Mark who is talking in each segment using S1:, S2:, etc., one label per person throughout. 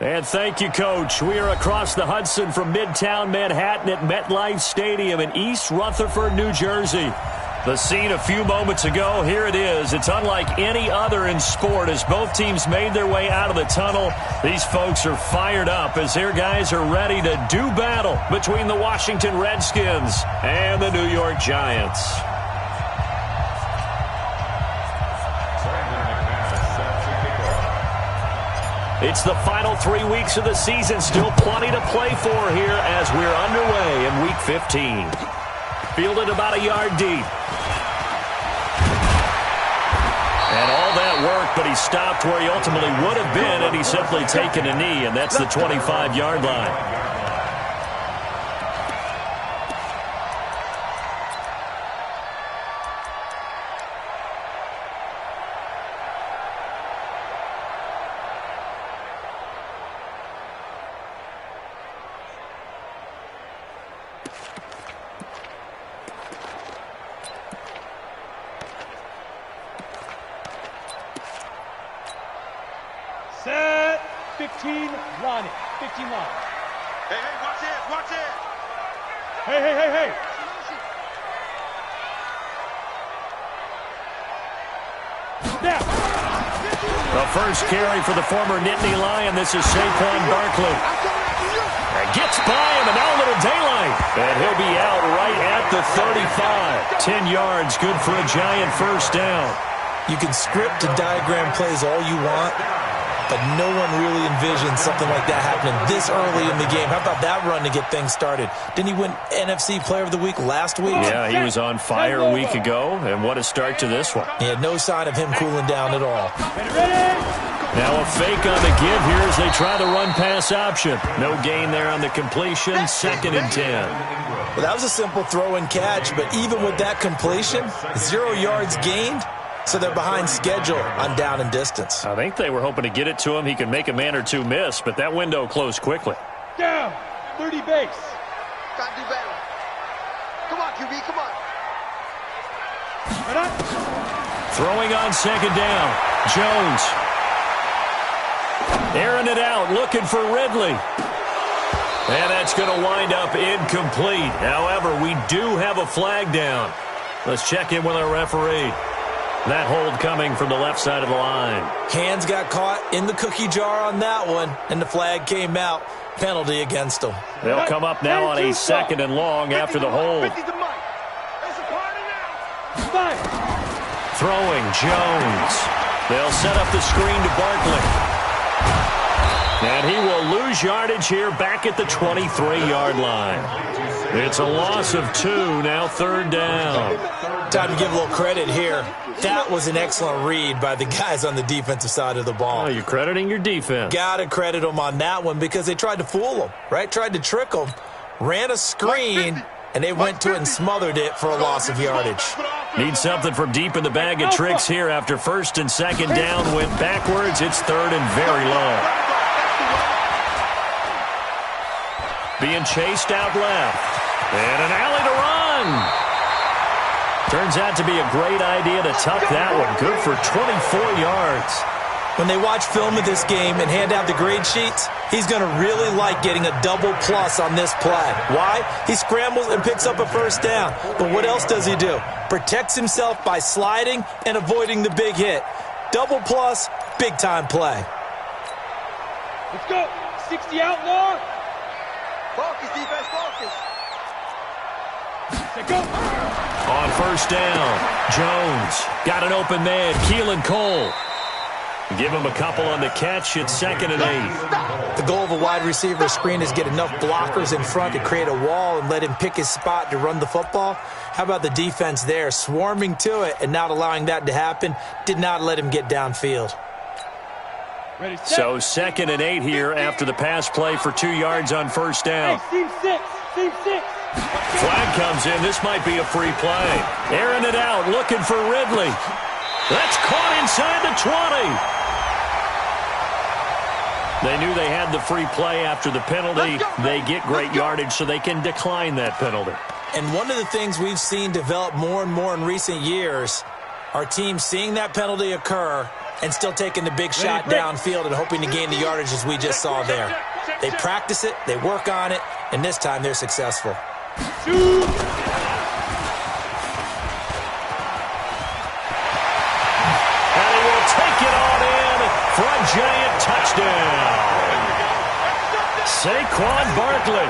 S1: And thank you, Coach. We are across the Hudson from Midtown Manhattan at MetLife Stadium in East Rutherford, New Jersey. The scene a few moments ago, here it is. It's unlike any other in sport as both teams made their way out of the tunnel. These folks are fired up as their guys are ready to do battle between the Washington Redskins and the New York Giants. It's the final 3 weeks of the season. Still plenty to play for here as we're underway in Week 15. Fielded about a yard deep. And all that work, but he stopped where he ultimately would have been had he simply taken a knee, and that's the 25-yard line.
S2: Set, 15, line it, 15 line.
S3: Hey, watch it.
S2: Hey. Now.
S1: The first carry for the former Nittany Lion. This is Saquon Barkley. And gets by him, and now a little daylight. And he'll be out right at the 35. 10 yards, good for a Giant first down.
S4: You can script and diagram plays all you want, but no one really envisioned something like that happening this early in the game. How about that run to get things started? Didn't he win NFC Player of the Week last week?
S1: Yeah, he was on fire a week ago, and what a start to this one.
S4: He had no sign of him cooling down at all.
S1: Now a fake on the give here as they try the run-pass option. No gain there on the completion, 2nd and 10.
S4: Well, that was a simple throw and catch, but even with that completion, 0 yards gained. So they're behind schedule on down and distance.
S1: I think they were hoping to get it to him. He could make a man or two miss, but that window closed quickly.
S2: Down, 30 base.
S3: Gotta do better. Come on, QB, come on.
S1: Throwing on 2nd down. Jones. Airing it out, looking for Ridley. And that's going to wind up incomplete. However, we do have a flag down. Let's check in with our referee. That hold coming from the left side of the line.
S4: Hands got caught in the cookie jar on that one, and the flag came out. Penalty against them.
S1: They'll come up now on a 2nd and long after the hold. Throwing, Jones. They'll set up the screen to Barkley. And he will lose yardage here back at the 23-yard line. It's a loss of 2, now 3rd down.
S4: Time to give a little credit here. That was an excellent read by the guys on the defensive side of the ball.
S1: Oh, you're crediting your defense.
S4: Got to credit them on that one because they tried to fool them, right? Tried to trick them, ran a screen, and they went to it and smothered it for a loss of yardage.
S1: Need something from deep in the bag of tricks here after 1st and 2nd down. Went backwards. It's 3rd and very low. Being chased out left. And an alley to run. Turns out to be a great idea to tuck that one. Good for 24 yards.
S4: When they watch film of this game and hand out the grade sheets, he's going to really like getting a double plus on this play. Why? He scrambles and picks up a first down. But what else does he do? Protects himself by sliding and avoiding the big hit. Double plus, big-time play.
S2: Let's go. 60 outlaw.
S3: Focus, defense, focus.
S2: Go.
S1: On 1st down, Jones got an open man, Keelan Cole. Give him a couple on the catch. It's 2nd and 8.
S4: The goal of a wide receiver screen is get enough blockers in front to create a wall and let him pick his spot to run the football. How about the defense there, swarming to it and not allowing that to happen? Did not let him get downfield.
S2: Ready, set.
S1: So 2nd and 8 here after the pass play for 2 yards on 1st down.
S2: Hey, team 6.
S1: Flag comes in. This might be a free play. Airing it out, looking for Ridley. That's caught inside the 20. They knew they had the free play after the penalty. They get great yardage, so they can decline that penalty.
S4: And one of the things we've seen develop more and more in recent years, our team seeing that penalty occur, and still taking the big shot downfield and hoping to gain the yardage as we just saw there. They practice it, they work on it, and this time they're successful.
S1: And he will take it on in for a giant touchdown. Saquon Barkley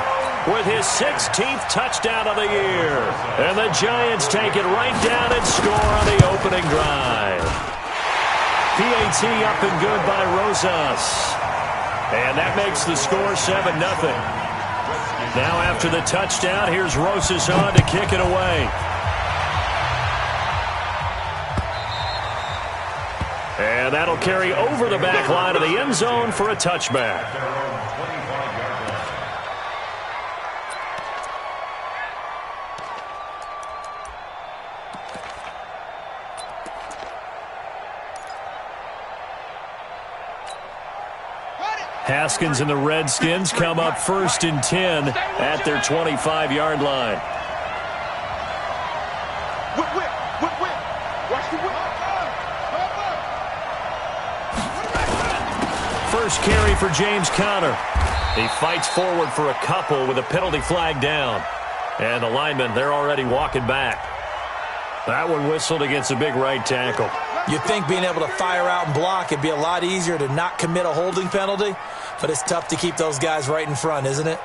S1: with his 16th touchdown of the year. And the Giants take it right down and score on the opening drive. PAT up and good by Rosas. And that makes the score 7-0. Now after the touchdown, here's Rosas on to kick it away. And that'll carry over the back line of the end zone for a touchback. Haskins and the Redskins come up 1st and 10 at their 25-yard line. First carry for James Conner. He fights forward for a couple with a penalty flag down. And the linemen, they're already walking back. That one whistled against a big right tackle.
S4: You'd think being able to fire out and block, it'd be a lot easier to not commit a holding penalty, but it's tough to keep those guys right in front, isn't it?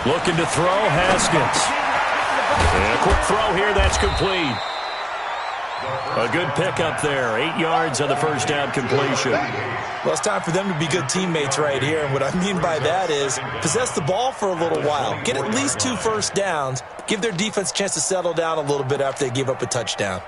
S1: Looking to throw, Haskins. And a quick throw here, that's complete. A good pickup there, 8 yards on the first down completion.
S4: Well, it's time for them to be good teammates right here, and what I mean by that is possess the ball for a little while, get at least 2 first downs, give their defense a chance to settle down a little bit after they give up a touchdown.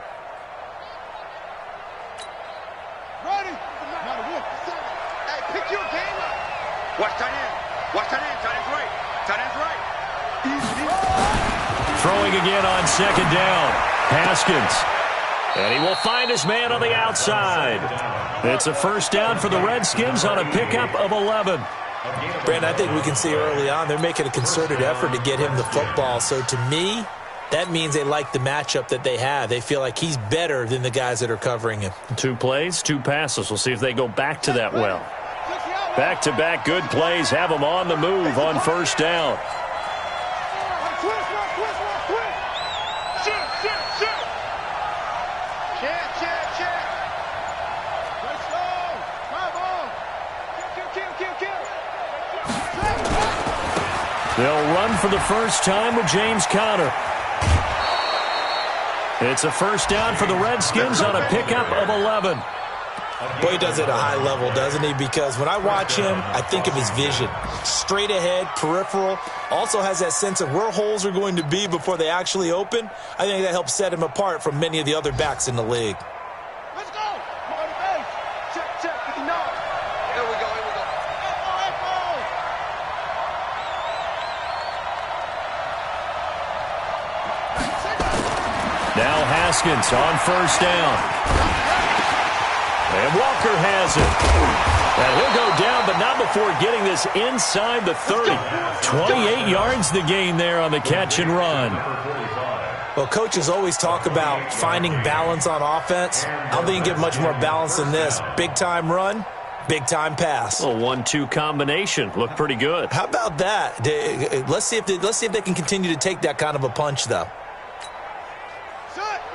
S1: Throwing again on 2nd down. Haskins. And he will find his man on the outside. It's a first down for the Redskins on a pickup of 11.
S4: Brandon, I think we can see early on they're making a concerted effort to get him the football. So to me, that means they like the matchup that they have. They feel like he's better than the guys that are covering him.
S1: 2 plays, 2 passes. We'll see if they go back to that well. Back-to-back good plays have them on the move on first down. They'll run for the first time with James Conner. It's a first down for the Redskins on a pickup of 11.
S4: Boy, he does it at a high level, doesn't he? Because when I watch him, I think of his vision. Straight ahead, peripheral. Also has that sense of where holes are going to be before they actually open. I think that helps set him apart from many of the other backs in the league.
S3: Let's go. On the base. Check, 59. Here we go.
S1: Now Haskins on first down. And Walker has it. And he'll go down, but not before getting this inside the 30. 28 yards the gain there on the catch and run.
S4: Well, coaches always talk about finding balance on offense. I don't think you can get much more balance than this. Big-time run, big-time pass.
S1: A 1-2 combination. Looked pretty good.
S4: How about that? Let's see if they can continue to take that kind of a punch, though.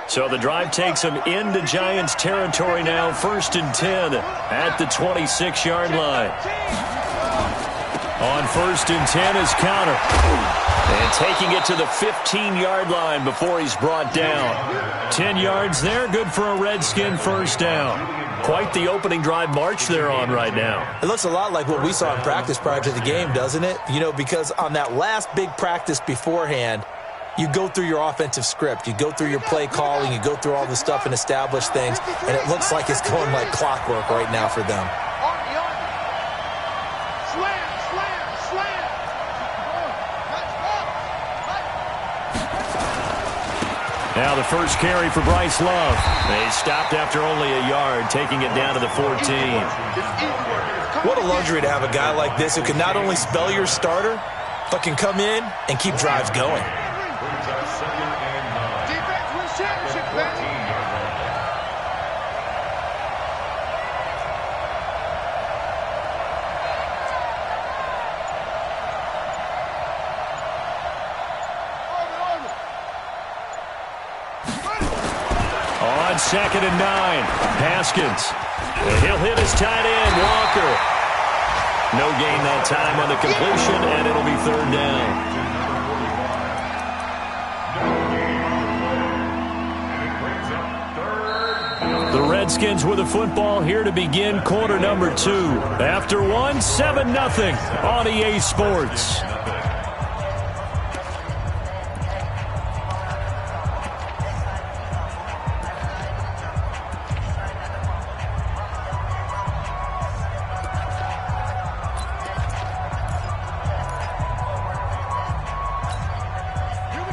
S1: So the drive takes them into Giants territory now. 1st and 10 at the 26-yard line. On 1st and 10 is Conner. And taking it to the 15-yard line before he's brought down. 10 yards there, good for a Redskin first down. Quite the opening drive march they're on right now.
S4: It looks a lot like what we saw in practice prior to the game, doesn't it? You know, because on that last big practice beforehand, you go through your offensive script. You go through your play calling. You go through all the stuff and establish things. And it looks like it's going like clockwork right now for them.
S1: Now the first carry for Bryce Love. They stopped after only a yard, taking it down to the 14.
S4: What a luxury to have a guy like this who can not only spell your starter, but can come in and keep drives going.
S3: Defense wins championship, baby.
S1: On 2nd and 9, Haskins. And he'll hit his tight end, Walker. No gain that time on the completion, and it'll be 3rd down. The Redskins with the football here to begin quarter number 2. After one, 7-0 on EA Sports.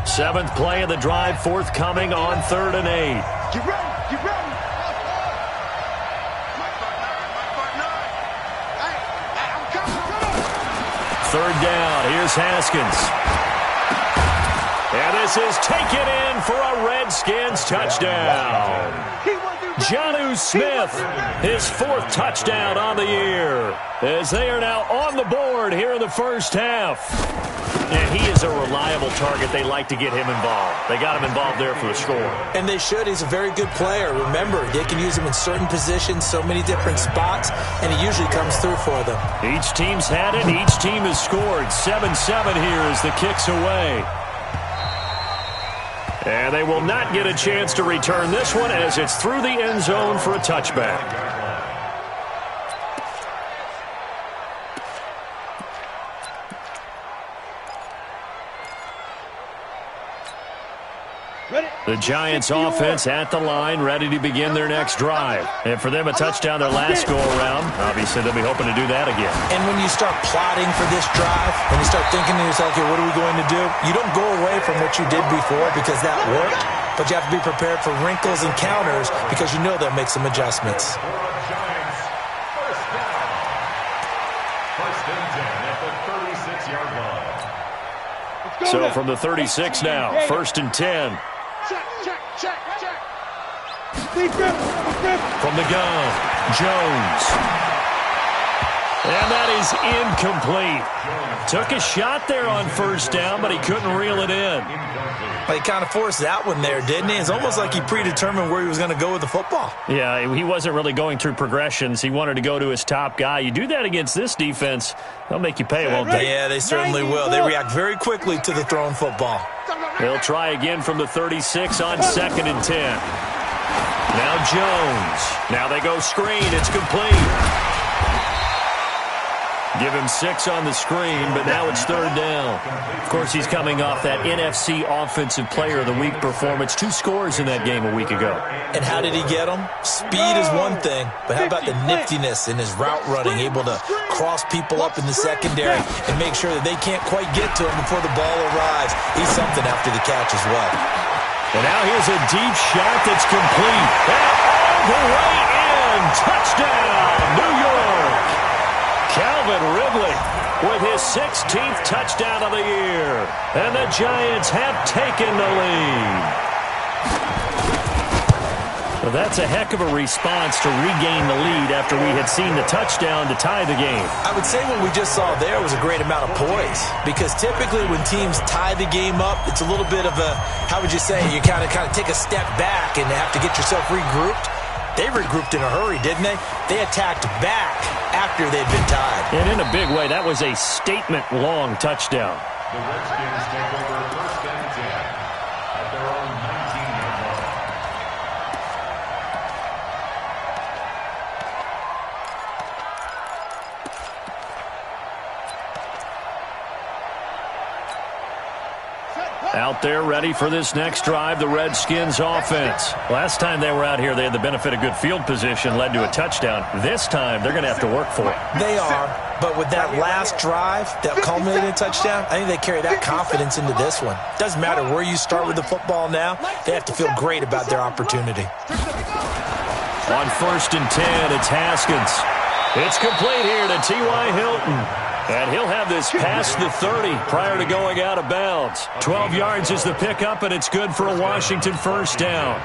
S1: Seventh play of the drive forthcoming on 3rd and 8.
S3: Get ready, get ready. Hey, I'm coming.
S1: 3rd down, here's Haskins. And this is taken in for a Redskins touchdown. Jonnu Smith, his 4th touchdown on the year, as they are now on the board here in the first half. And he is a reliable target. They like to get him involved. They got him involved there for the score.
S4: And they should. He's a very good player. Remember, they can use him in certain positions, so many different spots, and he usually comes through for them.
S1: Each team's had it. Each team has scored. 7-7 here as the kick's away. And they will not get a chance to return this one as it's through the end zone for a touchback. The Giants offense at the line, ready to begin their next drive. And for them, a touchdown their last go-around. Obviously, they'll be hoping to do that again.
S4: And when you start plotting for this drive, when you start thinking to yourself, okay, what are we going to do? You don't go away from what you did before because that worked, but you have to be prepared for wrinkles and counters because you know they'll make some adjustments.
S1: So from the 36 now, 1st and 10.
S3: Check.
S1: From the gun, Jones. And that is incomplete. Took a shot there on 1st down, but he couldn't reel it in.
S4: He kind of forced that one there, didn't he? It's almost like he predetermined where he was going to go with the football.
S1: Yeah, he wasn't really going through progressions. He wanted to go to his top guy. You do that against this defense, they'll make you pay, won't they?
S4: Yeah, they certainly will. They react very quickly to the thrown football.
S1: They'll try again from the 36 on 2nd and 10. Now Jones. Now they go screen. It's complete. Give him 6 on the screen, but now it's 3rd down. Of course, he's coming off that NFC Offensive Player of the Week performance. 2 scores in that game a week ago.
S4: And how did he get them? Speed is one thing, but how about the niftiness in his route running, able to cross people up in the secondary and make sure that they can't quite get to him before the ball arrives. He's something after the catch as well.
S1: And now here's a deep shot that's complete. And all the way in. Touchdown, New York. Calvin Ridley with his 16th touchdown of the year. And the Giants have taken the lead. Well, that's a heck of a response to regain the lead after we had seen the touchdown to tie the game.
S4: I would say what we just saw there was a great amount of poise, because typically when teams tie the game up, it's a little bit of a, how would you say, you kind of take a step back and have to get yourself regrouped. They regrouped in a hurry, didn't they? They attacked back after they'd been tied.
S1: And in a big way, that was a statement-long touchdown.
S5: The Redskins take over 1st and 10 at their own 19-yard line.
S3: Set,
S1: Out there ready for this next drive, the Redskins offense. Last time they were out here, they had the benefit of good field position, led to a touchdown. This time, they're going to have to work for it.
S4: They are, but with that last drive that culminated in a touchdown, I think they carry that confidence into this one. Doesn't matter where you start with the football now, they have to feel great about their opportunity.
S1: On 1st and 10, it's Haskins. It's complete here to T.Y. Hilton. And he'll have this past the 30 prior to going out of bounds. 12 yards is the pickup, and it's good for a Washington first down.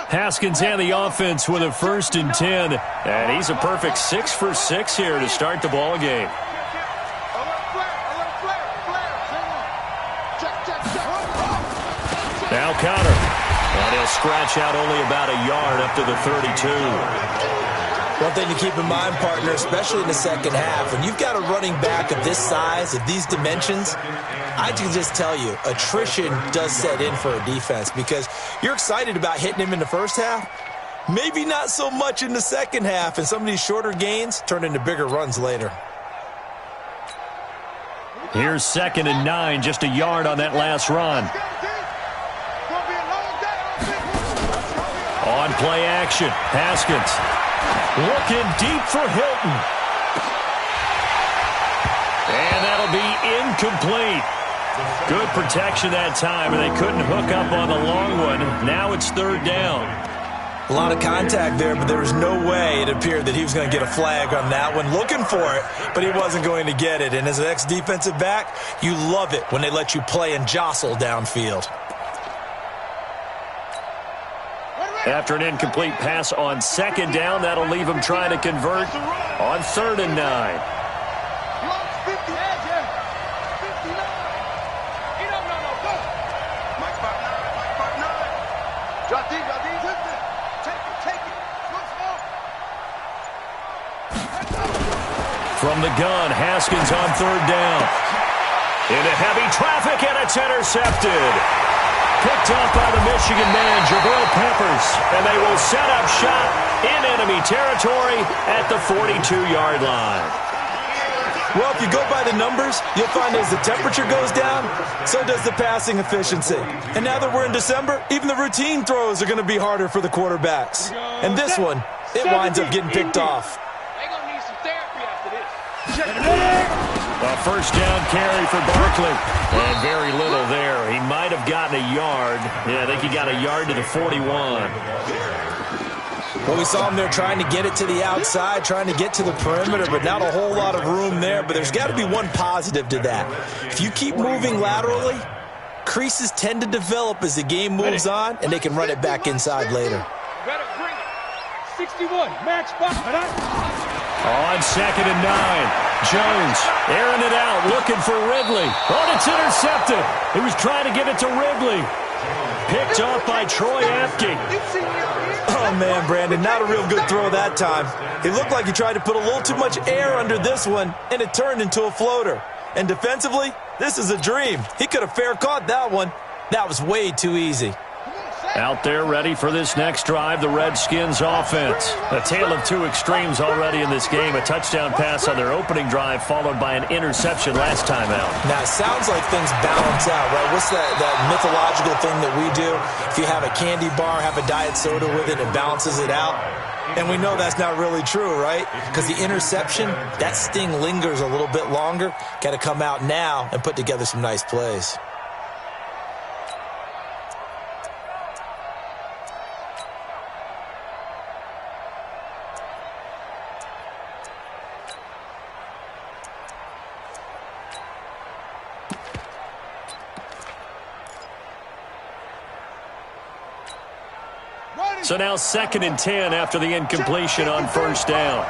S1: Haskins and the offense with a 1st and 10. And he's a perfect 6 for 6 here to start the ball game. Now counter. And he'll scratch out only about a yard up to the 32.
S4: One thing to keep in mind, partner, especially in the second half, when you've got a running back of this size, of these dimensions, I can just tell you, attrition does set in for a defense because you're excited about hitting him in the first half. Maybe not so much in the second half, and some of these shorter gains turn into bigger runs later.
S1: Here's 2nd and 9, just a yard on that last run. On play action, Haskins looking deep for Hilton. And that'll be incomplete. Good protection that time, and they couldn't hook up on the long one. Now it's 3rd down.
S4: A lot of contact there, but there was no way it appeared that he was going to get a flag on that one. Looking for it, but he wasn't going to get it. And as an ex-defensive back, you love it when they let you play and jostle downfield.
S1: After an incomplete pass on 2nd down, that'll leave him trying to convert on 3rd and 9. From the gun, Haskins on 3rd down. Into heavy traffic, and it's intercepted. Picked up by the Michigan man, Jabril Peppers. And they will set up shop in enemy territory at the 42-yard line.
S4: Well, if you go by the numbers, you'll find as the temperature goes down, so does the passing efficiency. And now that we're in December, even the routine throws are going to be harder for the quarterbacks. And this one, it winds up getting picked off.
S1: A 1st down carry for Barkley. And very little there. He might have gotten a yard. Yeah, I think he got a yard to the 41.
S4: Well, we saw him there trying to get it to the outside, trying to get to the perimeter, but not a whole lot of room there. But there's got to be one positive to that. If you keep moving laterally, creases tend to develop as the game moves on, and they can run it back inside later.
S2: 61, match box.
S1: On 2nd and 9. Jones airing it out, looking for Ridley. Oh, it's intercepted. He was trying to get it to Ridley. Picked up by Troy Apke.
S4: Oh, man, Brandon, not a real good throw that time. It looked like he tried to put a little too much air under this one, and it turned into a floater. And defensively, this is a dream. He could have fair caught that one. That was way too easy.
S1: Out there ready for this next drive, the Redskins offense. A tale of two extremes already in this game. A touchdown pass on their opening drive followed by an interception last time out.
S4: Now, it sounds like things balance out, right? What's that mythological thing that we do? If you have a candy bar, have a diet soda with it, it balances it out. And we know that's not really true, right? Because the interception, that sting lingers a little bit longer. Got to come out now and put together some nice plays.
S1: So now 2nd and 10 after the incompletion on 1st down.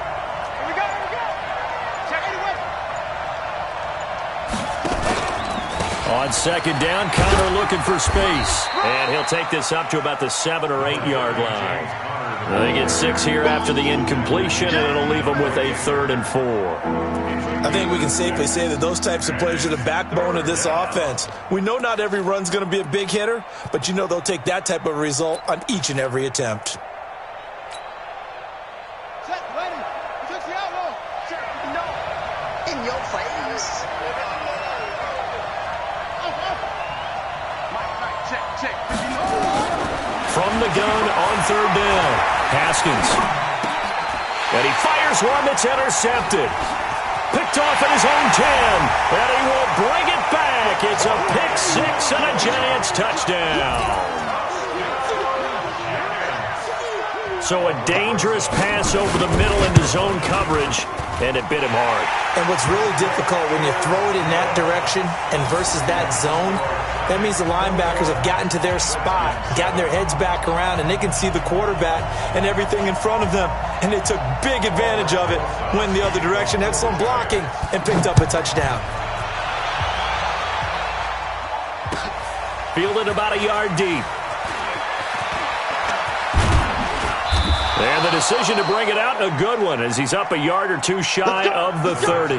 S1: On second down, Connor looking for space. And he'll take this up to about the 7 or 8 yard line. They get 6 here after the incompletion, and it'll leave them with a 3rd and 4.
S4: I think we can safely say that those types of plays are the backbone of this offense. We know not every run's going to be a big hitter, but you know they'll take that type of result on each and every attempt.
S3: In your face. Check.
S1: From the gun on 3rd down, Haskins. And he fires one that's intercepted. Picked off at his own 10, and he will bring it back. It's a pick 6 and a Giants touchdown. So a dangerous pass over the middle into zone coverage, and it bit him hard.
S4: And what's really difficult when you throw it in that direction and versus that zone, that means the linebackers have gotten to their spot, gotten their heads back around, and they can see the quarterback and everything in front of them. And they took big advantage of it, went the other direction, had some blocking, and picked up a touchdown.
S1: Fielded about a yard deep. And the decision to bring it out, a good one, as he's up a yard or 2 shy of the 30.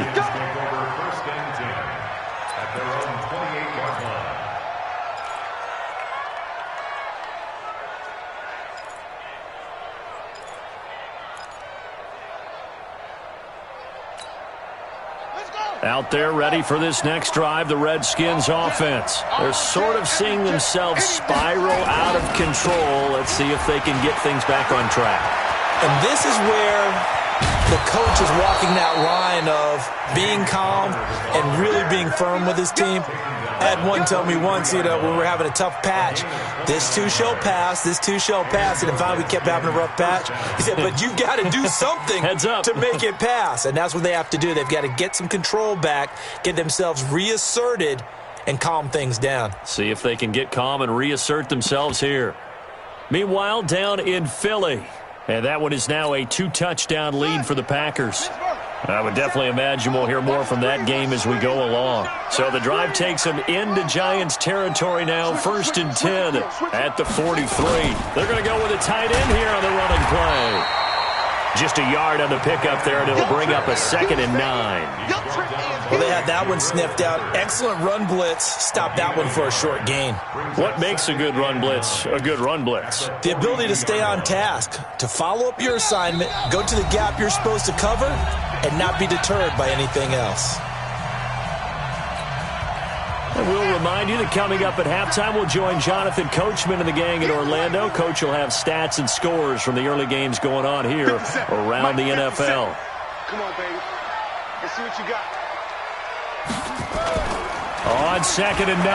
S1: Out there ready for this next drive, the Redskins offense. They're sort of seeing themselves spiral out of control. Let's see if they can get things back on track.
S4: And this is where the coach is walking that line of being calm and really being firm with his team. I had one tell me once, when we were having a tough patch, this too shall pass, this too shall pass, and then finally we kept having a rough patch. He said, but you've got to do something
S1: Heads up.
S4: to make it pass, and that's what they have to do. They've got to get some control back, get themselves reasserted, and calm things down.
S1: See if they can get calm and reassert themselves here. Meanwhile, down in Philly, and that one is now a 2-touchdown lead for the Packers. I would definitely imagine we'll hear more from that game as we go along. So the drive takes them into Giants territory now, 1st and 10 at the 43. They're going to go with a tight end here on the running play. Just a yard on the pickup there, and it'll bring up a 2nd and 9.
S4: Well, they had that one sniffed out. Excellent run blitz. Stop that one for a short gain.
S1: What makes a good run blitz a good run blitz?
S4: The ability to stay on task, to follow up your assignment, go to the gap you're supposed to cover, and not be deterred by anything else.
S1: And we'll remind you that coming up at halftime, we'll join Jonathan Coachman and the gang in Orlando. Coach will have stats and scores from the early games going on here around the NFL.
S3: Come on, baby. Let's see what you got.
S1: On 2nd and 9,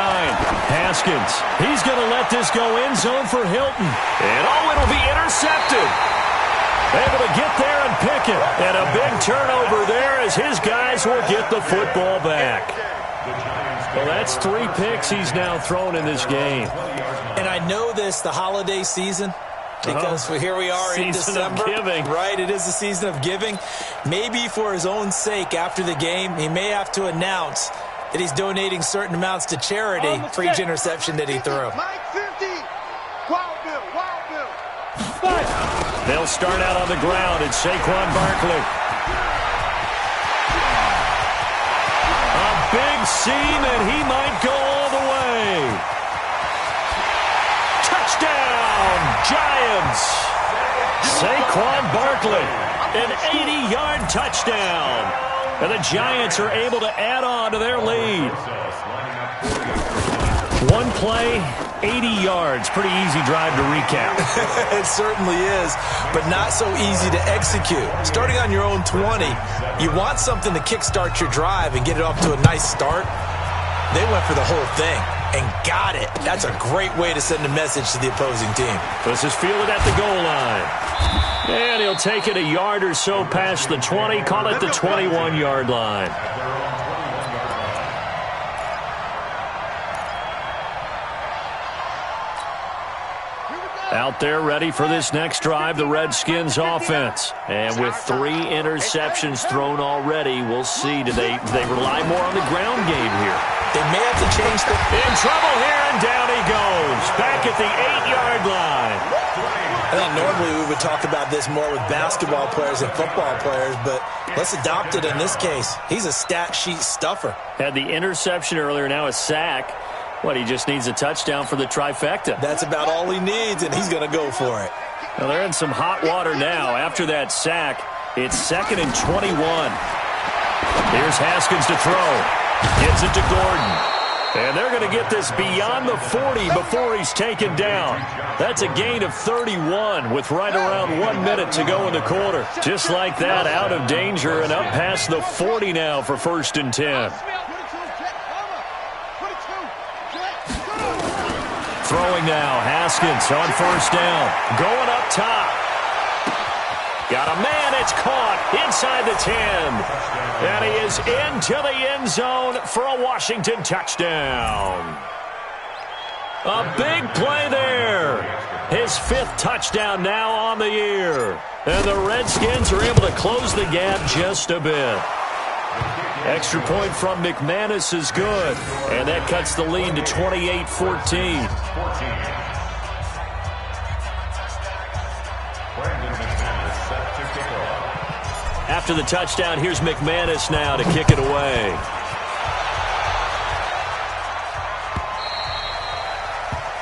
S1: Haskins. He's going to let this go end zone for Hilton. And it'll be intercepted. Able to get there and pick it. And a big turnover there as his guys will get the football back. Well, that's 3 picks he's now thrown in this game.
S4: And I know this, the holiday season, because here we are in December.
S1: Season of giving.
S4: Right, it is the season of giving. Maybe for his own sake after the game, he may have to announce that he's donating certain amounts to charity for each interception that he threw.
S3: Mike 50. Wild Bill.
S1: They'll start out on the ground. It's Saquon Barkley. A big seam, and he might go all the way. Touchdown, Giants. Saquon Barkley, an 80-yard touchdown. And the Giants are able to add on to their lead. One play, 80 yards. Pretty easy drive to recap.
S4: It certainly is, but not so easy to execute. Starting on your own 20, you want something to kickstart your drive and get it off to a nice start. They went for the whole thing and got it. That's a great way to send a message to the opposing team.
S1: This is fielded at the goal line. And he'll take it a yard or so past the 20, call it the 21-yard line. Out there ready for this next drive, the Redskins offense. And with 3 interceptions thrown already, we'll see. Do they rely more on the ground game here?
S4: They may have to change the...
S1: In trouble here, and down he goes. Back at the 8-yard line.
S4: I think normally we would talk about this more with basketball players and football players, but let's adopt it in this case. He's a stat sheet stuffer.
S1: Had the interception earlier, now a sack. What, he just needs a touchdown for the trifecta.
S4: That's about all he needs, and he's going to go for it.
S1: Well, they're in some hot water now. After that sack, it's 2nd and 21. Here's Haskins to throw. Gets it to Gordon. And they're going to get this beyond the 40 before he's taken down. That's a gain of 31 with right around 1 minute to go in the quarter. Just like that, out of danger and up past the 40 now for 1st and 10. Throwing now, Haskins on 1st down. Going up top. Got a man, it's caught inside the 10. And he is into the end zone for a Washington touchdown. A big play there. His 5th touchdown now on the year. And the Redskins are able to close the gap just a bit. Extra point from McManus is good. And that cuts the lead to 28-14. After the touchdown, here's McManus now to kick it away.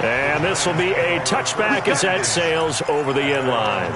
S1: And this will be a touchback as that sails over the end line.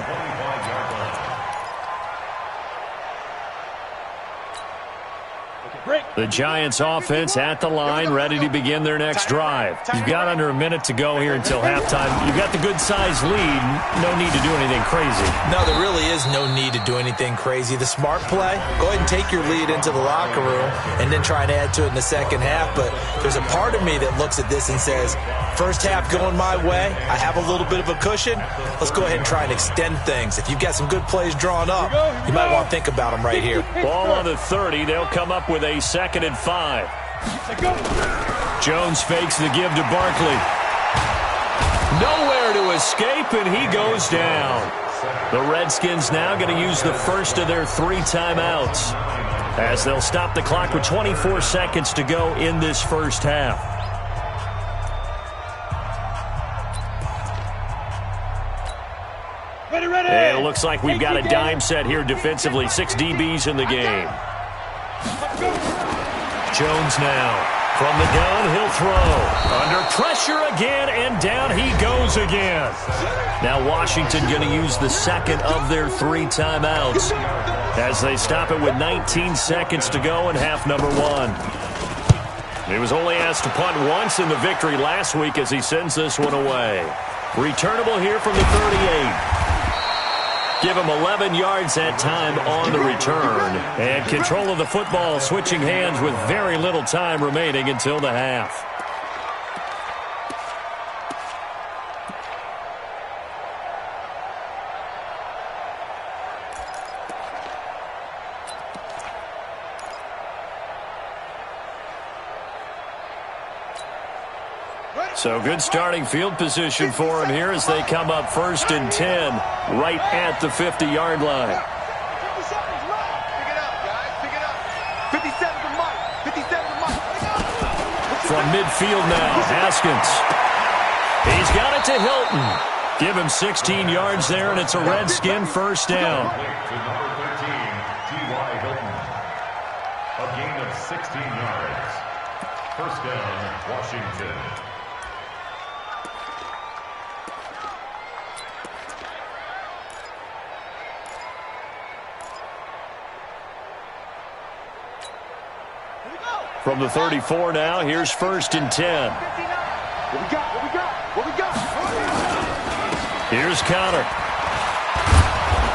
S1: The Giants offense at the line, ready to begin their next drive. You've got under a minute to go here until halftime. You've got the good-sized lead. No need to do anything crazy.
S4: No, there really is no need to do anything crazy. The smart play, go ahead and take your lead into the locker room and then try and add to it in the second half. But there's a part of me that looks at this and says, first half going my way, I have a little bit of a cushion. Let's go ahead and try and extend things. If you've got some good plays drawn up, you might want to think about them right here.
S1: Ball on the 30. They'll come up with a 2nd and 5. Jones fakes the give to Barkley. Nowhere to escape, and he goes down. The Redskins now going to use the first of their 3 timeouts as they'll stop the clock with 24 seconds to go in this first half. And it looks like we've got a dime set here defensively. 6 DBs in the game. Jones now. From the gun, he'll throw. Under pressure again, and down he goes again. Now Washington going to use the second of their 3 timeouts as they stop it with 19 seconds to go in half number 1. He was only asked to punt once in the victory last week as he sends this one away. Returnable here from the 38. Give him 11 yards that time on the return. And control of the football switching hands with very little time remaining until the half. So good starting field position for him here as they come up 1st and 10 right at the 50-yard line.
S3: 50 seconds left. Pick it up, guys. Pick it up. 57 to Mike. 57 to Mike.
S1: From midfield now, Haskins. He's got it to Hilton. Give him 16 yards there, and it's a Redskin first down.
S5: To number 13, T.Y. Hilton. A gain of 16 yards. First down, Washington.
S1: From the 34 now, here's 1st and 10.
S3: What we got? What we got? What we got?
S1: Here's Connor.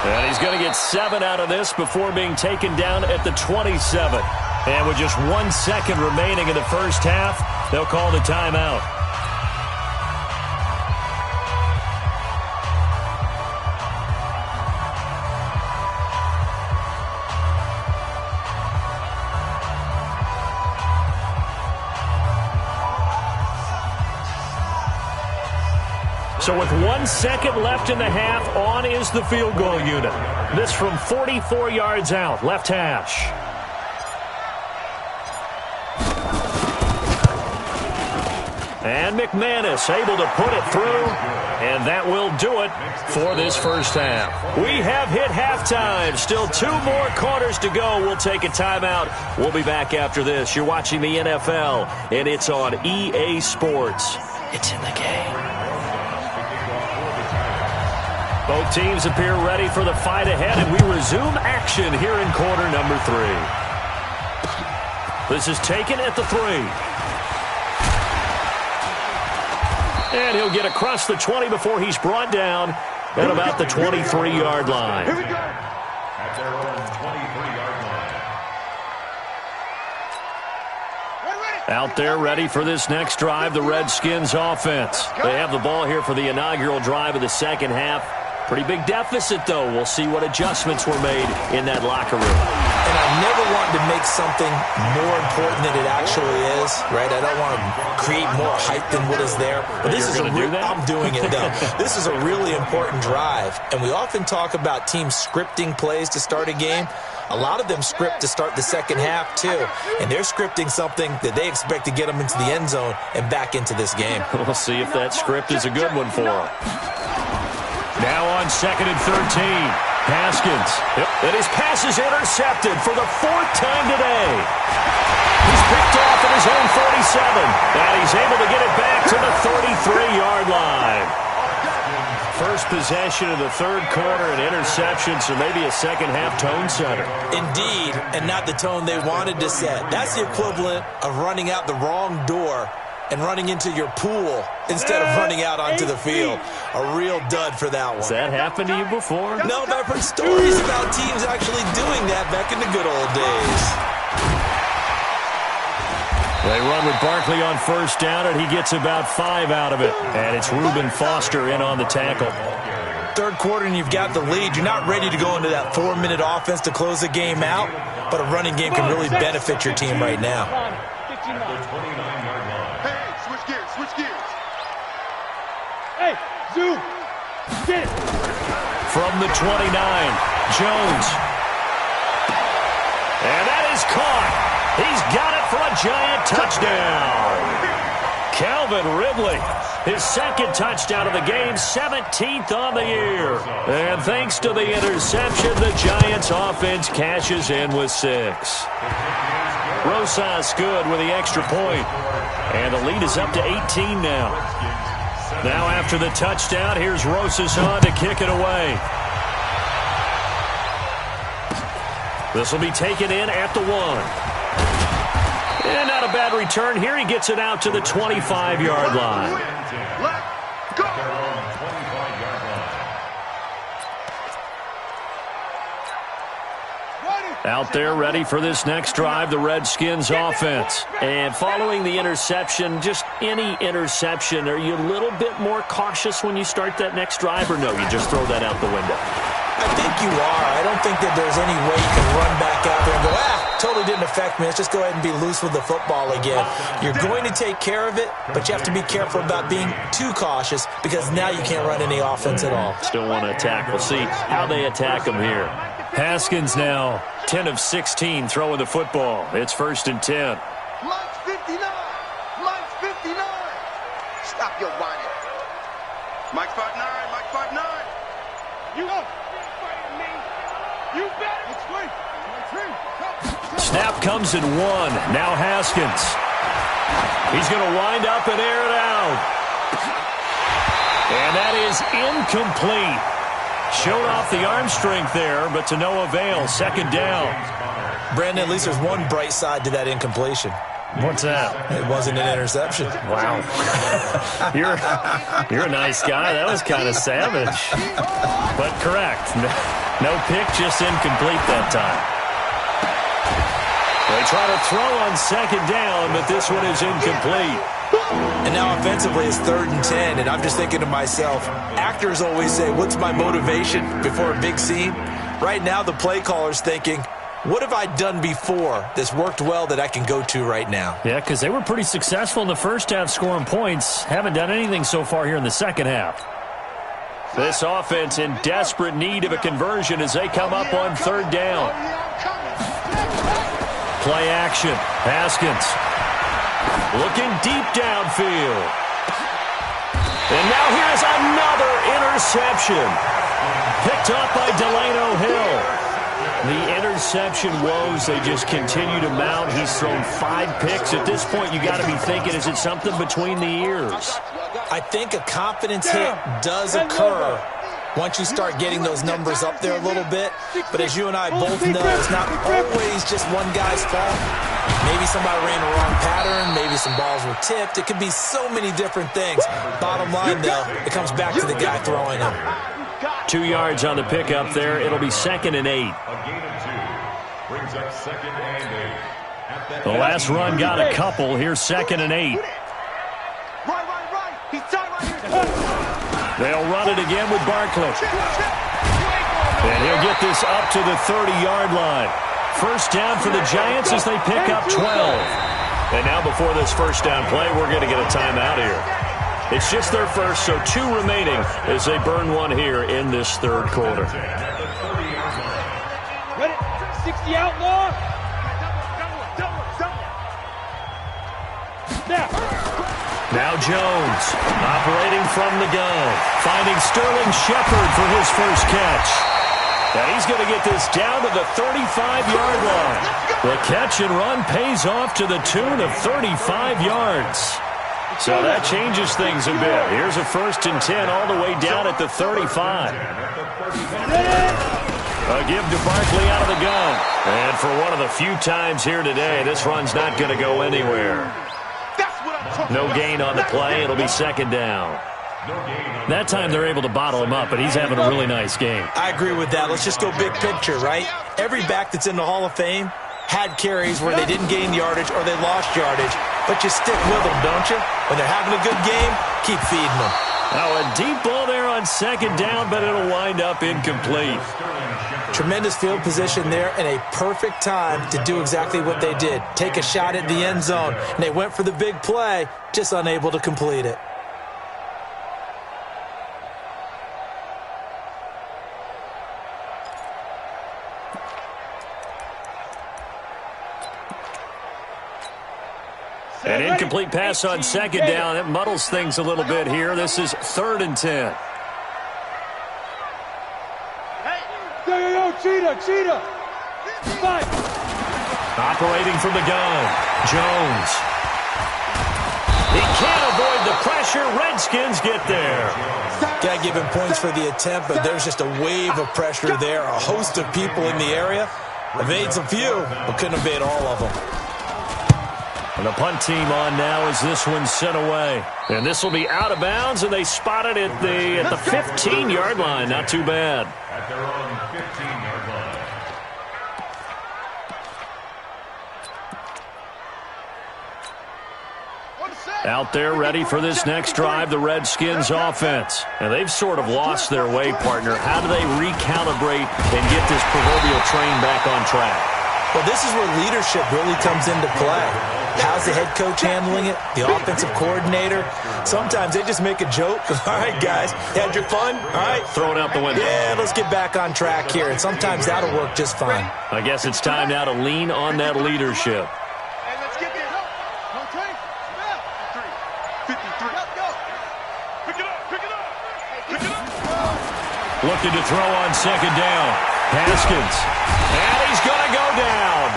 S1: And he's going to get 7 out of this before being taken down at the 27. And with just 1 second remaining in the first half, they'll call the timeout. So with 1 second left in the half, on is the field goal unit. This from 44 yards out, left hash. And McManus able to put it through, and that will do it for this first half. We have hit halftime. Still 2 more quarters to go. We'll take a timeout. We'll be back after this. You're watching the NFL, and it's on EA Sports. It's in the game. Both teams appear ready for the fight ahead, and we resume action here in quarter number 3. This is taken at the 3. And he'll get across the 20 before he's brought down at about the 23-yard line.
S5: Here we go. At their own 23-yard line.
S1: Out there ready for this next drive, the Redskins offense. They have the ball here for the inaugural drive of the second half. Pretty big deficit, though. We'll see what adjustments were made in that locker room.
S4: And I never want to make something more important than it actually is, right? I don't want to create more hype than what is there. But this is I'm doing it, though. This is a really important drive. And we often talk about teams scripting plays to start a game. A lot of them script to start the second half, too. And they're scripting something that they expect to get them into the end zone and back into this game.
S1: We'll see if that script is a good one for them. Now on 2nd and 13. Haskins. And his pass is intercepted for the 4th time today. He's picked off at his own 47. And he's able to get it back to the 33-yard line. First possession of the third quarter, an interception, so maybe a second-half tone setter.
S4: Indeed, and not the tone they wanted to set. That's the equivalent of running out the wrong door and running into your pool instead of running out onto the field. A real dud for that one.
S1: Has that happened to you before?
S4: No, but I've heard stories about teams actually doing that back in the good old days.
S1: They run with Barkley on first down, and he gets about 5 out of it. And it's Reuben Foster in on the tackle.
S4: Third quarter, and you've got the lead. You're not ready to go into that 4-minute offense to close the game out, but a running game can really benefit your team right now.
S2: Hey, zoom! Get it!
S1: From the 29, Jones. And that is caught. He's got it for a giant touchdown. Calvin Ridley, his second touchdown of the game, 17th on the year. And thanks to the interception, the Giants offense cashes in with 6. Rosas good with the extra point. And the lead is up to 18 now. Now after the touchdown, here's Rosas on to kick it away. This will be taken in at the 1. And not a bad return here. He gets it out to the 25-yard line.
S5: Let's go.
S1: Out there ready for this next drive, the Redskins offense. And following the interception, just any interception, are you a little bit more cautious when you start that next drive, or no, you just throw that out the window?
S4: I think you are. I don't think that there's any way you can run back out there and go, totally didn't affect me. Let's just go ahead and be loose with the football again. You're going to take care of it, but you have to be careful about being too cautious because now you can't run any offense at all.
S1: Still want to attack. We'll see how they attack him here. Haskins now 10 of 16 throwing the football. It's 1st and 10.
S3: Line's 59. Line's 59. Stop your whining. Mike 5'9". Mike 5'9".
S2: You up? You bet. It's great.
S1: Snap comes in 1. Now Haskins. He's going to wind up and air it out. And that is incomplete. Showed off the arm strength there, but to no avail. 2nd down.
S4: Brandon, at least there's one bright side to that incompletion.
S1: What's that?
S4: It wasn't an interception.
S1: Wow. You're a nice guy. That was kind of savage. But correct. No pick, just incomplete that time. They try to throw on 2nd down, but this one is incomplete.
S4: And now offensively it's 3rd and 10, and I'm just thinking to myself, actors always say, what's my motivation before a big scene? Right now the play caller's thinking, what have I done before that's worked well that I can go to right now?
S1: Yeah, because they were pretty successful in the first half scoring points. Haven't done anything so far here in the second half. This offense in desperate need of a conversion as they come up on 3rd down. Play action. Haskins Looking deep downfield. And now here's another interception. Picked up by Delano Hill. The interception woes, they just continue to mount. He's thrown 5 picks. At this point, you got to be thinking, is it something between the ears?
S4: I think a confidence hit does occur once you start getting those numbers up there a little bit. But as you and I both know, it's not always just one guy's fault. Maybe somebody ran a wrong pattern. Maybe some balls were tipped. It could be so many different things. Bottom line, though, it comes back to the guy throwing them.
S1: 2 yards on the pickup there. It'll be 2nd and 8.
S5: A gain of 2 brings up 2nd and 8.
S1: The last run got a couple. Here's 2nd and 8.
S3: Right. He's tied right here.
S1: They'll run it again with Barkley. And he'll get this up to the 30-yard line. First down for the Giants as they pick up 12. And now before this first down play, we're going to get a timeout here. It's just their first, so 2 remaining as they burn one here in this third quarter.
S2: Ready? 60 outlaw.
S1: Now Jones, operating from the gun, finding Sterling Shepard for his first catch. And he's going to get this down to the 35-yard line. The catch and run pays off to the tune of 35 yards. So that changes things a bit. Here's a 1st and 10 all the way down at the 35. A give to Barkley out of the gun. And for one of the few times here today, this run's not going to go anywhere. No gain on the play. It'll be 2nd down. That time they're able to bottle him up, but he's having a really nice game.
S4: I agree with that. Let's just go big picture, right? Every back that's in the Hall of Fame had carries where they didn't gain yardage or they lost yardage, but you stick with them, don't you? When they're having a good game, keep feeding them.
S1: Now a deep ball there on 2nd down, but it'll wind up incomplete.
S4: Tremendous field position there and a perfect time to do exactly what they did. Take a shot at the end zone, and they went for the big play, just unable to complete it.
S1: An incomplete pass on 2nd down. It muddles things a little bit here. This is 3rd and 10.
S2: Yo, cheetah. Fight.
S1: Operating from the gun. Jones. He can't avoid the pressure. Redskins get there.
S4: Got to give him points for the attempt, but there's just a wave of pressure there. A host of people in the area. Evades a few, but couldn't evade all of them.
S1: And the punt team on now as this one's sent away. And this will be out of bounds, and they spot it at the 15-yard line. Not too bad.
S5: At their own 15-yard line.
S1: Out there ready for this next drive, the Redskins offense. And they've sort of lost their way, partner. How do they recalibrate and get this proverbial train back on track?
S4: Well, this is where leadership really comes into play. How's the head coach handling it? The offensive coordinator? Sometimes they just make a joke. All right, guys, had your fun? All right.
S1: Throw it out the window.
S4: Yeah, let's get back on track here. And sometimes that'll work just fine.
S1: I guess it's time now to lean on that leadership.
S3: Hey, let's get this. No train. 53. Let's go. Pick it up.
S1: Looking to throw on 2nd down. Haskins. And he's going to go down.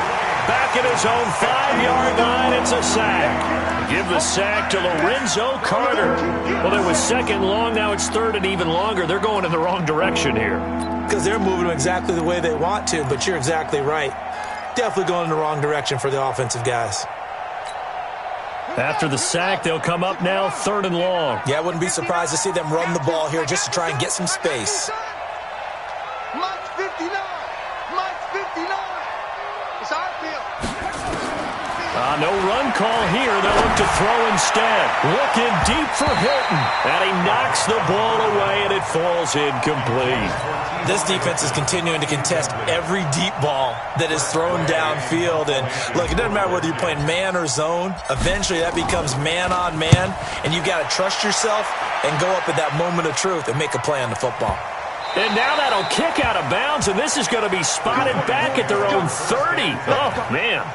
S1: Back at his own 5-yard line, it's a sack. Give the sack to Lorenzo Carter. Well, it was 2nd long, now it's 3rd and even longer. They're going in the wrong direction here.
S4: Because they're moving them exactly the way they want to, but you're exactly right. Definitely going in the wrong direction for the offensive guys.
S1: After the sack, they'll come up now 3rd and long.
S4: Yeah, I wouldn't be surprised to see them run the ball here just to try and get some space.
S3: Mike's 59. Mike's 59. It's our field.
S1: No run call here. They'll look to throw instead. Looking deep for Hilton. And he knocks the ball away, and it falls incomplete.
S4: This defense is continuing to contest every deep ball that is thrown downfield. And, look, it doesn't matter whether you're playing man or zone. Eventually, that becomes man on man. And you've got to trust yourself and go up at that moment of truth and make a play on the football.
S1: And now that'll kick out of bounds, and this is going to be spotted back at their own 30. Oh, man.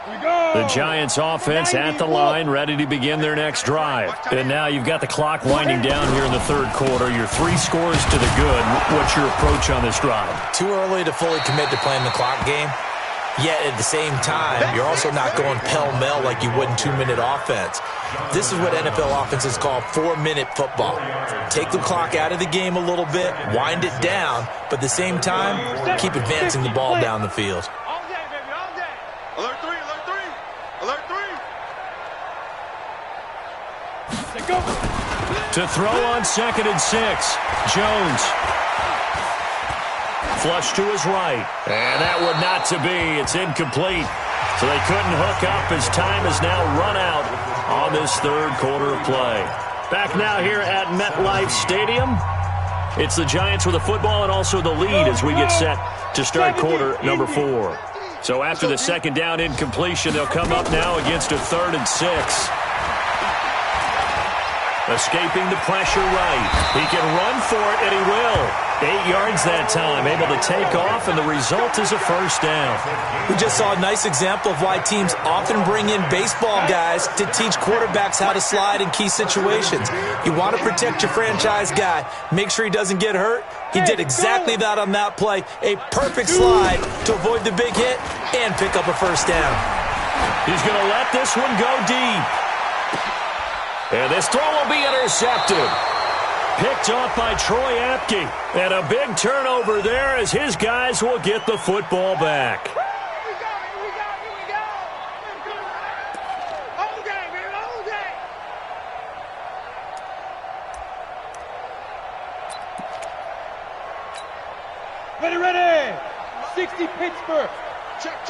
S1: The Giants offense at the line, ready to begin their next drive. And now you've got the clock winding down here in the third quarter. You're 3 scores to the good. What's your approach on this drive?
S4: Too early to fully commit to playing the clock game. Yet at the same time, you're also not going pell-mell like you would in 2-minute offense. This is what NFL offenses call 4-minute football. Take the clock out of the game a little bit, wind it down, but at the same time, keep advancing the ball down the field.
S2: All day, baby, all day.
S3: Alert 3, alert 3. Alert 3.
S2: Let's go.
S1: To throw on 2nd and 6, Jones. Flush to his right. And that would not to be. It's incomplete. So they couldn't hook up as time is now run out on this third quarter of play. Back now here at MetLife Stadium. It's the Giants with the football and also the lead as we get set to start quarter number 4. So after the second down incompletion, they'll come up now against a 3rd and 6. Escaping the pressure right. He can run for it, and he will. 8 yards that time, able to take off, and the result is a first down.
S4: We just saw a nice example of why teams often bring in baseball guys to teach quarterbacks how to slide in key situations. You want to protect your franchise guy. Make sure he doesn't get hurt. He did exactly that on that play. A perfect slide to avoid the big hit and pick up a first down.
S1: He's going to let this one go deep. And this throw will be intercepted. Picked off by Troy Apke. And a big turnover there as his guys will get the football back.
S2: Here we go. All day, baby, all day. Ready. 60 Pittsburgh.
S3: Check.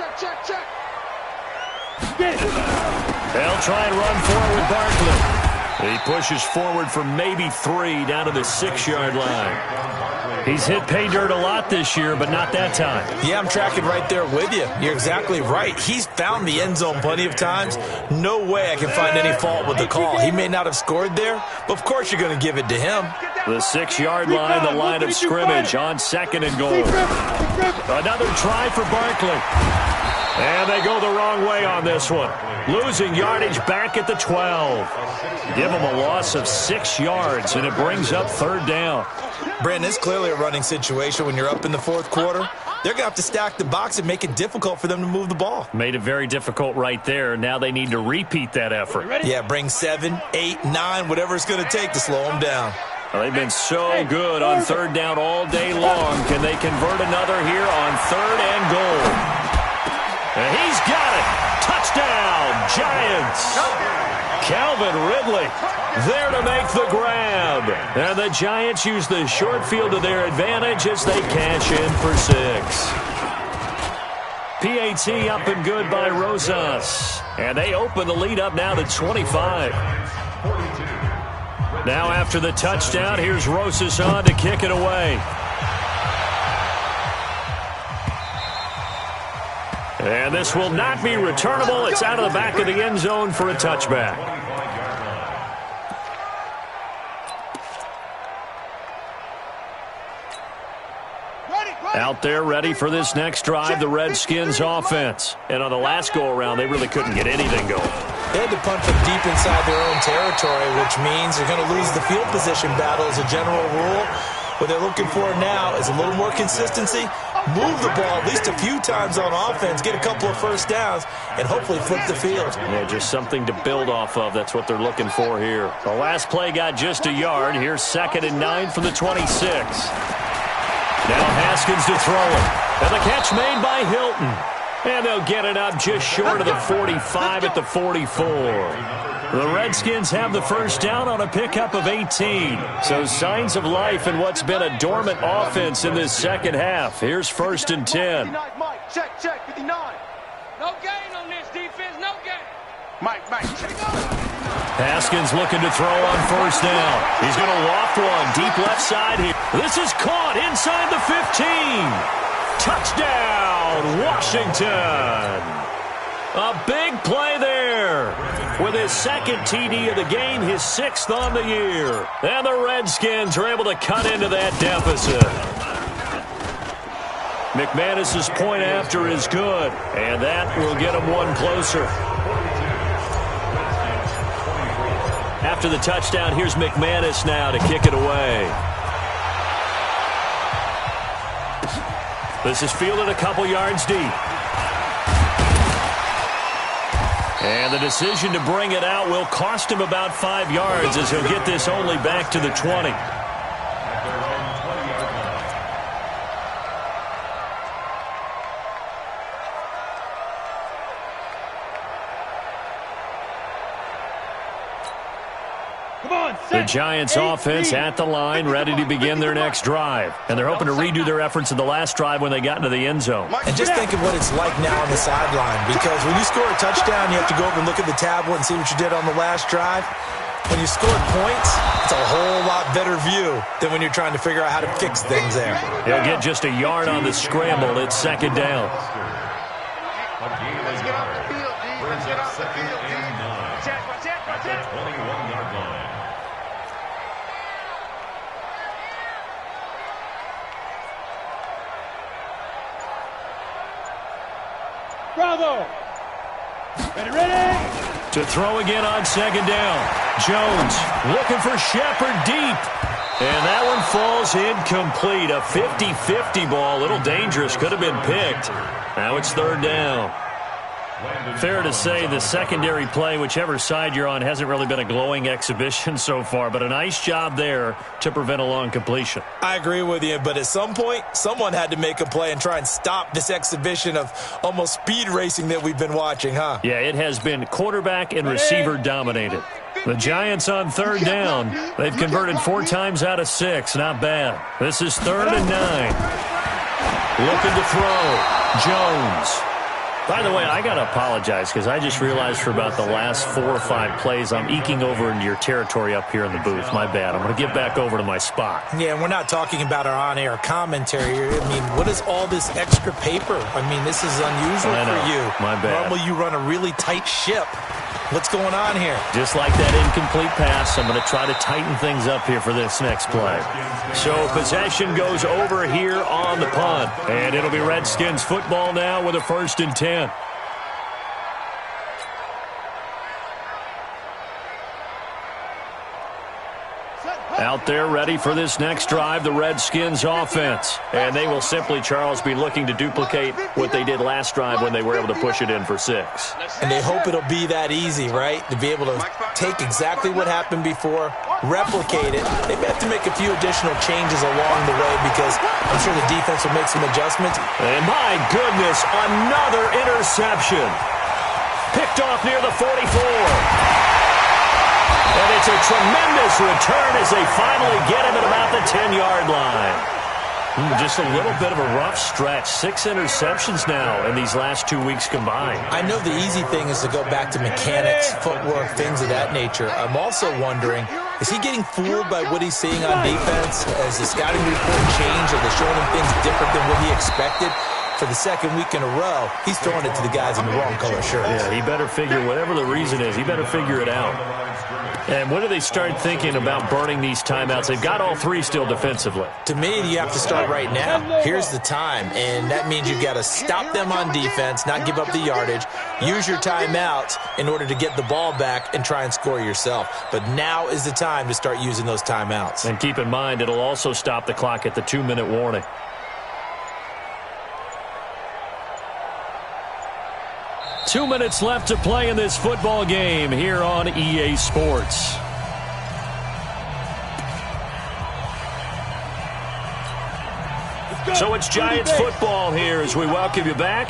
S2: Get it.
S1: They'll try and run forward with Barkley. He pushes forward for maybe 3 down to the 6-yard line. He's hit pay dirt a lot this year, but not that time.
S4: Yeah, I'm tracking right there with you. You're exactly right. He's found the end zone plenty of times. No way I can find any fault with the call. He may not have scored there, but of course you're going to give it to him.
S1: The 6-yard line, the line of scrimmage on 2nd and goal. Another try for Barkley. And they go the wrong way on this one. Losing yardage back at the 12. Give them a loss of 6 yards, and it brings up 3rd down.
S4: Brandon, it's clearly a running situation when you're up in the 4th quarter. They're going to have to stack the box and make it difficult for them to move the ball.
S1: Made it very difficult right there. Now they need to repeat that effort.
S4: Yeah, bring 7, 8, 9, whatever it's going to take to slow them down.
S1: Well, they've been so good on 3rd down all day long. Can they convert another here on 3rd and goal? And he's got it. Touchdown, Giants. Calvin Ridley there to make the grab. And the Giants use the short field to their advantage as they cash in for 6. PAT up and good by Rosas. And they open the lead up now to 25. Now after the touchdown, here's Rosas on to kick it away. And this will not be returnable. It's out of the back of the end zone for a touchback. Out there ready for this next drive, the Redskins offense. And on the last go-around, they really couldn't get anything going.
S4: They had to punt from deep inside their own territory, which means they're going to lose the field position battle as a general rule. What they're looking for now is a little more consistency, move the ball at least a few times on offense, get a couple of first downs, and hopefully flip the field.
S1: Yeah, just something to build off of. That's what they're looking for here. The last play got just a yard. Here's 2nd and 9 from the 26. Now Haskins to throw it. And the catch made by Hilton. And they'll get it up just short of the 45 at the 44. The Redskins have the first down on a pickup of 18. So signs of life in what's been a dormant offense in this second half. Here's 1st and 10.
S2: Check, 59. No gain on this defense, no gain.
S3: Mike, check.
S1: Haskins looking to throw on 1st down. He's going to loft one deep left side here. This is caught inside the 15. Touchdown, Washington. A big play there with his 2nd TD of the game, his 6th on the year. And the Redskins are able to cut into that deficit. McManus's point after is good, and that will get him one closer. After the touchdown, here's McManus now to kick it away. This is fielded a couple yards deep. And the decision to bring it out will cost him about 5 yards as he'll get this only back to the 20. The Giants offense at the line, ready to begin their next drive. And they're hoping to redo their efforts in the last drive when they got into the end zone.
S4: And just think of what it's like now on the sideline, because when you score a touchdown, you have to go over and look at the tablet and see what you did on the last drive. When you score points, it's a whole lot better view than when you're trying to figure out how to fix things there.
S1: He'll get just a yard on the scramble. It's second down.
S3: Let's get off the field, D. Let's get off the field, D.
S5: At the 21-yard line.
S2: Bravo! Ready!
S1: To throw again on second down. Jones looking for Shepard deep. And that one falls incomplete. A 50-50 ball. A little dangerous. Could have been picked. Now it's third down. Fair to say the secondary play, whichever side you're on, hasn't really been a glowing exhibition so far, but a nice job there to prevent a long completion.
S4: I agree with you, but at some point, someone had to make a play and try and stop this exhibition of almost speed racing that we've been watching, huh?
S1: Yeah, it has been quarterback and receiver dominated. The Giants on third down. They've converted 4 times out of 6. Not bad. This is 3rd and 9. Looking to throw. Jones. By the way, I got to apologize because I just realized for about the last 4 or 5 plays I'm eking over into your territory up here in the booth. My bad. I'm going to get back over to my spot.
S4: Yeah, and we're not talking about our on-air commentary. I mean, what is all this extra paper? I mean, this is unusual for you.
S1: My bad.
S4: Normally you run a really tight ship. What's going on here?
S1: Just like that incomplete pass, I'm going to try to tighten things up here for this next play. So possession goes over here on the punt. And it'll be Redskins football now with a 1st and 10. Out there ready for this next drive, the Redskins offense. And they will simply, Charles, be looking to duplicate what they did last drive when they were able to push it in for 6.
S4: And they hope it'll be that easy, right? To be able to take exactly what happened before, replicate it. They may have to make a few additional changes along the way because I'm sure the defense will make some adjustments.
S1: And my goodness, another interception. Picked off near the 44. And it's a tremendous return as they finally get him at about the 10-yard line. Just a little bit of a rough stretch. 6 interceptions now in these last 2 weeks combined.
S4: I know the easy thing is to go back to mechanics, footwork, things of that nature. I'm also wondering, is he getting fooled by what he's seeing on defense? Has the scouting report changed? Are they showing him things different than what he expected? For the 2nd week in a row, he's throwing it to the guys in the wrong color shirts.
S1: Yeah, he better figure, whatever the reason is, he better figure it out. And when do they start thinking about burning these timeouts? They've got all 3 still defensively.
S4: To me, you have to start right now. Here's the time, and that means you've got to stop them on defense, not give up the yardage, use your timeouts in order to get the ball back and try and score yourself. But now is the time to start using those timeouts.
S1: And keep in mind, it'll also stop the clock at the 2-minute warning. Two minutes left to play in this football game here on EA Sports. So it's Giants football here as we welcome you back.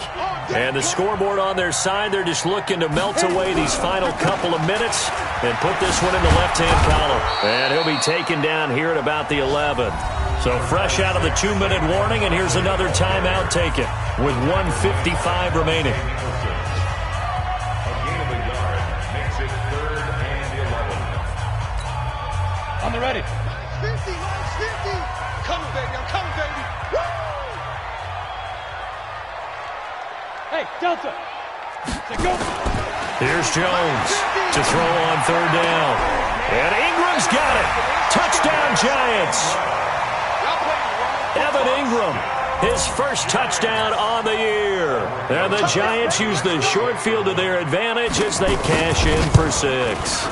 S1: And the scoreboard on their side, they're just looking to melt away these final couple of minutes and put this one in the left-hand column. And he'll be taken down here at about the 11. So fresh out of the 2-minute warning, and here's another timeout taken with 1:55 remaining.
S2: On the ready.
S3: 50, 50. Coming, baby. I'm coming, baby. Woo!
S2: Hey, Delta. Say go.
S1: Here's Jones to throw on 3rd down. And Ingram's got it. Touchdown, Giants. Evan Ingram his first touchdown on the year. And the Giants use the short field to their advantage as they cash in for 6.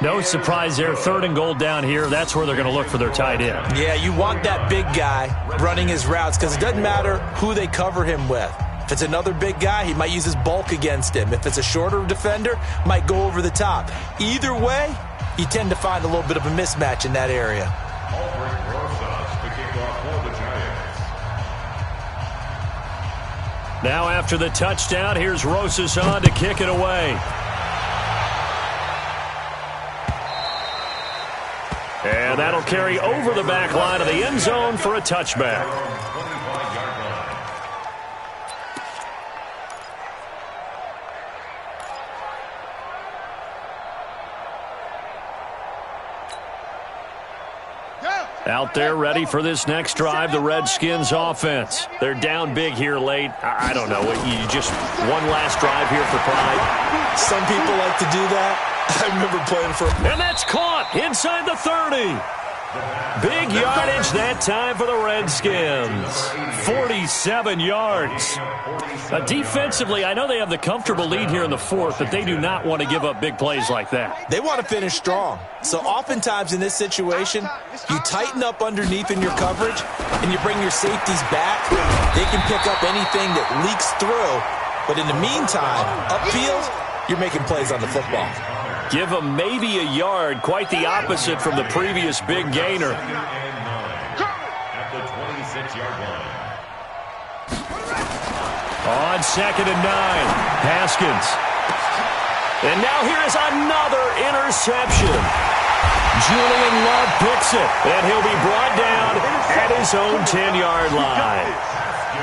S1: No surprise there. 3rd and goal down here. That's where they're going to look for their tight end.
S4: Yeah, you want that big guy running his routes because it doesn't matter who they cover him with. If it's another big guy, he might use his bulk against him. If it's a shorter defender, might go over the top. Either way, you tend to find a little bit of a mismatch in that area.
S1: Now after the touchdown, here's Rosas on to kick it away. And that'll carry over the back line of the end zone for a touchback. Out there ready for this next drive, the Redskins offense. They're down big here late. I don't know. You just one last drive here for pride.
S4: Some people like to do that. I remember playing for...
S1: And that's caught inside the 30. Big yardage that time for the Redskins. 47 yards. Defensively, I know they have the comfortable lead here in the 4th, but they do not want to give up big plays like that.
S4: They want to finish strong. So oftentimes in this situation, you tighten up underneath in your coverage, and you bring your safeties back. They can pick up anything that leaks through. But in the meantime, upfield, you're making plays on the football.
S1: Give them maybe a yard, quite the opposite from the previous big gainer.
S5: At the 26-yard line.
S1: On 2nd and 9, Haskins. And now here is another interception. Julian Love picks it, and he'll be brought down at his own 10-yard line.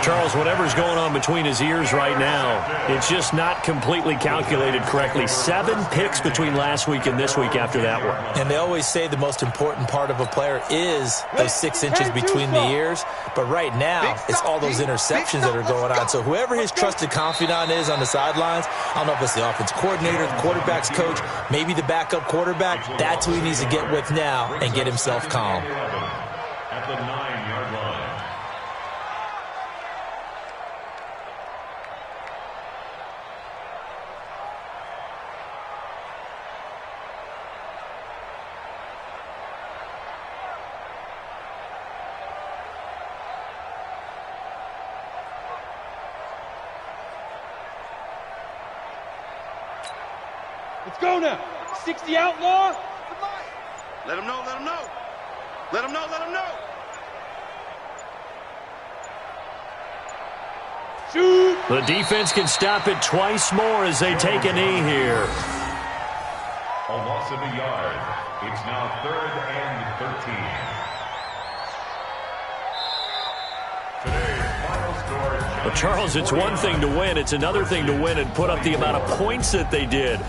S1: Charles, whatever's going on between his ears right now, it's just not completely calculated correctly. 7 picks between last week and this week after that one.
S4: And they always say the most important part of a player is those 6 inches between the ears. But right now, it's all those interceptions that are going on. So whoever his trusted confidant is on the sidelines, I don't know if it's the offense coordinator, the quarterback's coach, maybe the backup quarterback, that's who he needs to get with now and get himself calm.
S5: At the 9-yard line.
S2: Let's go now. 60 outlaw.
S3: Let him know, let him know. Let him know, let him know.
S2: Shoot.
S1: The defense can stop it twice more as they take a knee here.
S5: A loss of a yard. It's now 3rd and 13. Today's final score.
S1: But Charles, it's one thing to win. It's another thing to win and put up the amount of points that they did.